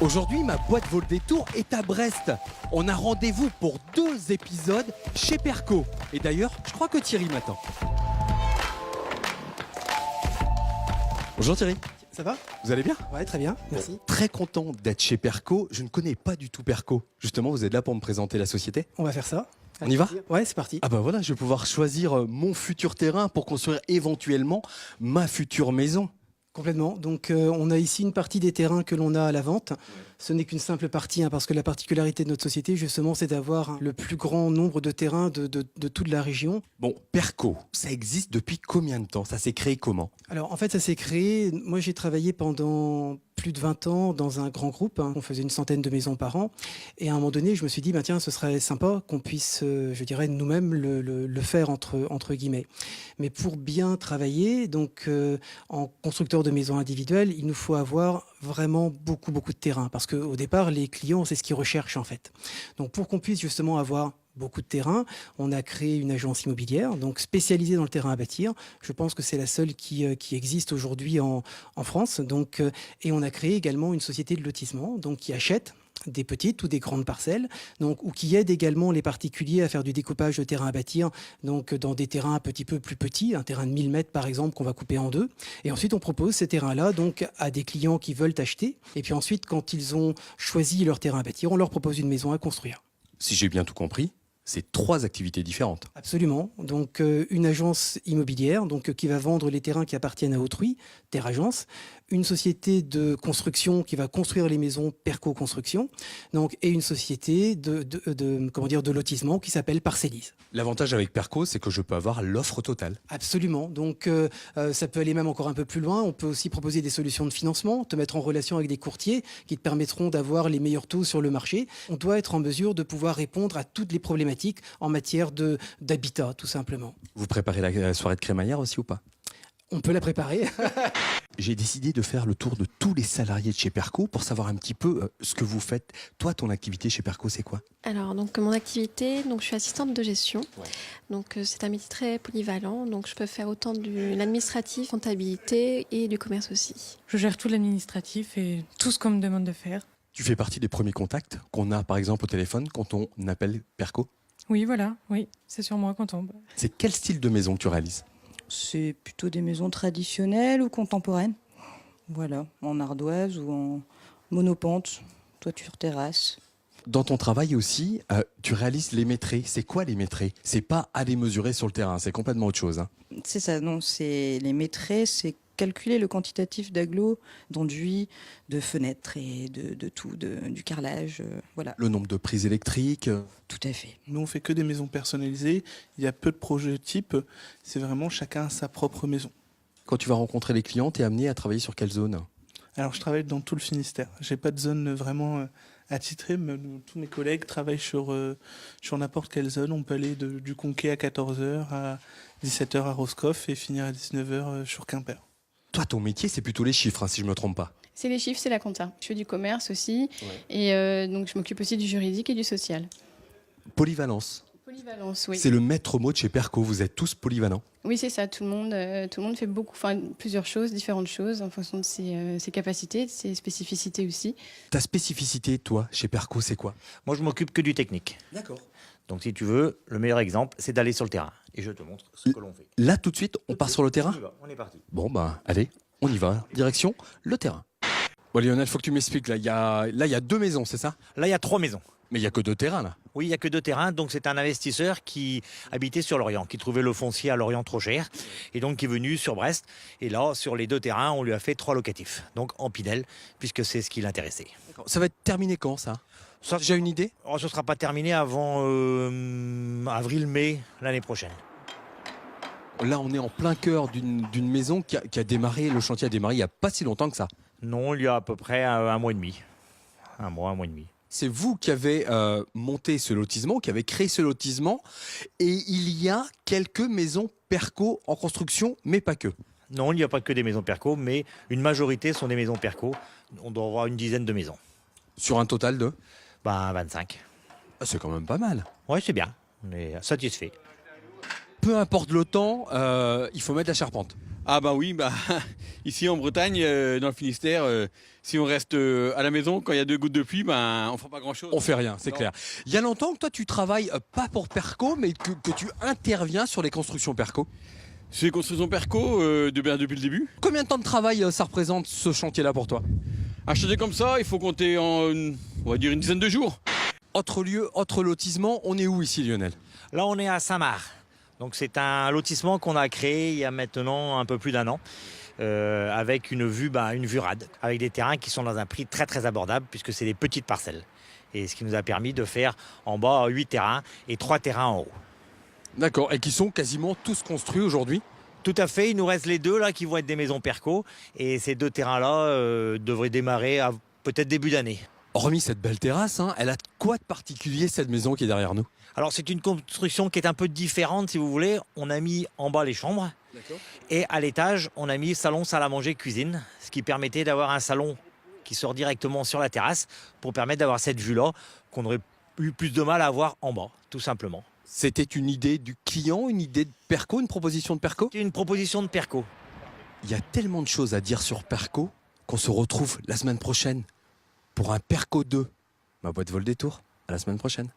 Aujourd'hui, ma boîte vaut le détour est à Brest. On a rendez-vous pour 2 épisodes chez Perco. Et d'ailleurs, je crois que Thierry m'attend. Bonjour Thierry. Ça va? Vous allez bien? Ouais, très bien, merci. Très content d'être chez Perco. Je ne connais pas du tout Perco. Justement, vous êtes là pour me présenter la société. On va faire ça. On y va? Ouais, c'est parti. Ah bah voilà, je vais pouvoir choisir mon futur terrain pour construire éventuellement ma future maison. Complètement. Donc, on a ici une partie des terrains que l'on a à la vente. Ce n'est qu'une simple partie, parce que la particularité de notre société, justement, c'est d'avoir le plus grand nombre de terrains de toute la région. Bon, Perco, ça existe depuis combien de temps? Ça s'est créé comment? Alors, en fait, ça s'est créé. Moi, j'ai travaillé pendant plus de 20 ans dans un grand groupe. On faisait une centaine de maisons par an. Et à un moment donné, je me suis dit, tiens, ce serait sympa qu'on puisse, je dirais, nous-mêmes le faire, entre guillemets. Mais pour bien travailler, donc, en constructeur de maisons individuelles, il nous faut avoir vraiment beaucoup de terrain. Parce qu'au départ, les clients, c'est ce qu'ils recherchent, en fait. Donc, pour qu'on puisse justement avoir beaucoup de terrain, on a créé une agence immobilière, donc spécialisée dans le terrain à bâtir. Je pense que c'est la seule qui existe aujourd'hui en France. Donc, et on a créé également une société de lotissement, donc qui achète des petites ou des grandes parcelles, donc, ou qui aide également les particuliers à faire du découpage de terrain à bâtir, donc dans des terrains un petit peu plus petits, un terrain de 1000 mètres par exemple qu'on va couper en 2. Et ensuite on propose ces terrains-là donc à des clients qui veulent acheter. Et puis ensuite, quand ils ont choisi leur terrain à bâtir, on leur propose une maison à construire. Si j'ai bien tout compris, c'est 3 activités différentes. Absolument. Donc une agence immobilière qui va vendre les terrains qui appartiennent à autrui, Terre Agence, une société de construction qui va construire les maisons Perco Construction, donc, et une société de lotissement qui s'appelle Parcellise. L'avantage avec Perco, c'est que je peux avoir l'offre totale. Absolument. Donc ça peut aller même encore un peu plus loin. On peut aussi proposer des solutions de financement, te mettre en relation avec des courtiers qui te permettront d'avoir les meilleurs taux sur le marché. On doit être en mesure de pouvoir répondre à toutes les problématiques en matière d'habitat, tout simplement. Vous préparez la soirée de crémaillère aussi ou pas? On peut la préparer. J'ai décidé de faire le tour de tous les salariés de chez Perco pour savoir un petit peu ce que vous faites. Toi, ton activité chez Perco, c'est quoi? Alors, donc, mon activité, donc, je suis assistante de gestion. Ouais. Donc, c'est un métier très polyvalent. Donc, je peux faire autant de l'administratif, comptabilité et du commerce aussi. Je gère tout l'administratif et tout ce qu'on me demande de faire. Tu fais partie des premiers contacts qu'on a, par exemple, au téléphone quand on appelle Perco? Oui, voilà, oui, c'est sur moi qu'on tombe. C'est quel style de maison que tu réalises? C'est plutôt des maisons traditionnelles ou contemporaines. Voilà, en ardoise ou en monopente, toiture terrasse. Dans ton travail aussi, tu réalises les métrés. C'est quoi les métrés? C'est pas à les mesurer sur le terrain, c'est complètement autre chose. C'est ça, non, c'est les métrés, c'est calculer le quantitatif d'agglos, d'enduits, de fenêtres et de tout, du carrelage, voilà. Le nombre de prises électriques. Tout à fait. Nous, on fait que des maisons personnalisées. Il y a peu de projets types. C'est vraiment chacun sa propre maison. Quand tu vas rencontrer les clients, tu es amené à travailler sur quelle zone? Alors, je travaille dans tout le Finistère. J'ai pas de zone vraiment attitrée, mais tous mes collègues travaillent sur n'importe quelle zone. On peut aller du Conquet à 14h à 17h à Roscoff et finir à 19h sur Quimper. Toi, ton métier, c'est plutôt les chiffres, si je me trompe pas. C'est les chiffres, c'est la compta. Je fais du commerce aussi. Ouais. Et donc, je m'occupe aussi du juridique et du social. Polyvalence. Polyvalence, oui. C'est le maître mot de chez Perco. Vous êtes tous polyvalents. Oui, c'est ça. Tout le monde fait plusieurs choses, différentes choses, en fonction de ses capacités, de ses spécificités aussi. Ta spécificité, toi, chez Perco, c'est quoi? Moi, je m'occupe que du technique. D'accord. Donc, si tu veux, le meilleur exemple, c'est d'aller sur le terrain. Et je te montre ce que l'on fait. Là, tout de suite, on part sur le terrain? On est parti. Bon, allez, on y va. Direction, le terrain. Bon, Lionel, faut que tu m'expliques. Là, il y a 2 maisons, c'est ça? Là, il y a 3 maisons. Mais il n'y a que 2 terrains, là. Oui, il n'y a que 2 terrains. Donc, c'est un investisseur qui habitait sur Lorient, qui trouvait le foncier à Lorient trop cher. Et donc, qui est venu sur Brest. Et là, sur les 2 terrains, on lui a fait 3 locatifs. Donc, en Pinel, puisque c'est ce qui l'intéressait. Ça va être terminé quand, ça? Ça, déjà une idée? Ce ne sera pas terminé avant avril-mai l'année prochaine. Là, on est en plein cœur d'une maison qui a démarré, le chantier a démarré il n'y a pas si longtemps que ça. Non, il y a à peu près un mois et demi. Un mois et demi. C'est vous qui avez monté ce lotissement, qui avez créé ce lotissement, et il y a quelques maisons Perco en construction, mais pas que. Non, il n'y a pas que des maisons Perco, mais une majorité sont des maisons Perco. On doit avoir une dizaine de maisons. Sur un total de? 25. Ah, c'est quand même pas mal. Oui, c'est bien. On est satisfait. Peu importe le temps, il faut mettre la charpente. Ah bah oui, bah ici en Bretagne, dans le Finistère, si on reste à la maison quand il y a 2 gouttes de pluie, ben on fera pas grand-chose. On fait rien, c'est Non. clair. Il y a longtemps que toi tu travailles pas pour Perco, mais que tu interviens sur les constructions Perco. C'est construction Perco depuis le début. Combien de temps de travail ça représente ce chantier-là pour toi? Un chantier comme ça, il faut compter on va dire une dizaine de jours. Autre lieu, autre lotissement, on est où ici Lionel? Là, on est à Saint-Marc. Donc c'est un lotissement qu'on a créé il y a maintenant un peu plus d'1 an, avec une vue rade, avec des terrains qui sont dans un prix très très abordable puisque c'est des petites parcelles. Et ce qui nous a permis de faire en bas 8 terrains et 3 terrains en haut. D'accord, et qui sont quasiment tous construits aujourd'hui? Tout à fait, il nous reste les 2 là qui vont être des maisons Perco et ces 2 terrains-là devraient démarrer à peut-être début d'année. Hormis cette belle terrasse, elle a quoi de particulier cette maison qui est derrière nous? Alors c'est une construction qui est un peu différente si vous voulez. On a mis en bas les chambres et à l'étage on a mis salon, salle à manger, cuisine, ce qui permettait d'avoir un salon qui sort directement sur la terrasse pour permettre d'avoir cette vue-là qu'on aurait eu plus de mal à avoir en bas, tout simplement. C'était une idée du client, une idée de Perco, une proposition de Perco? C'est une proposition de Perco. Il y a tellement de choses à dire sur Perco qu'on se retrouve la semaine prochaine pour un Perco 2. Ma boîte vole des tours. À la semaine prochaine.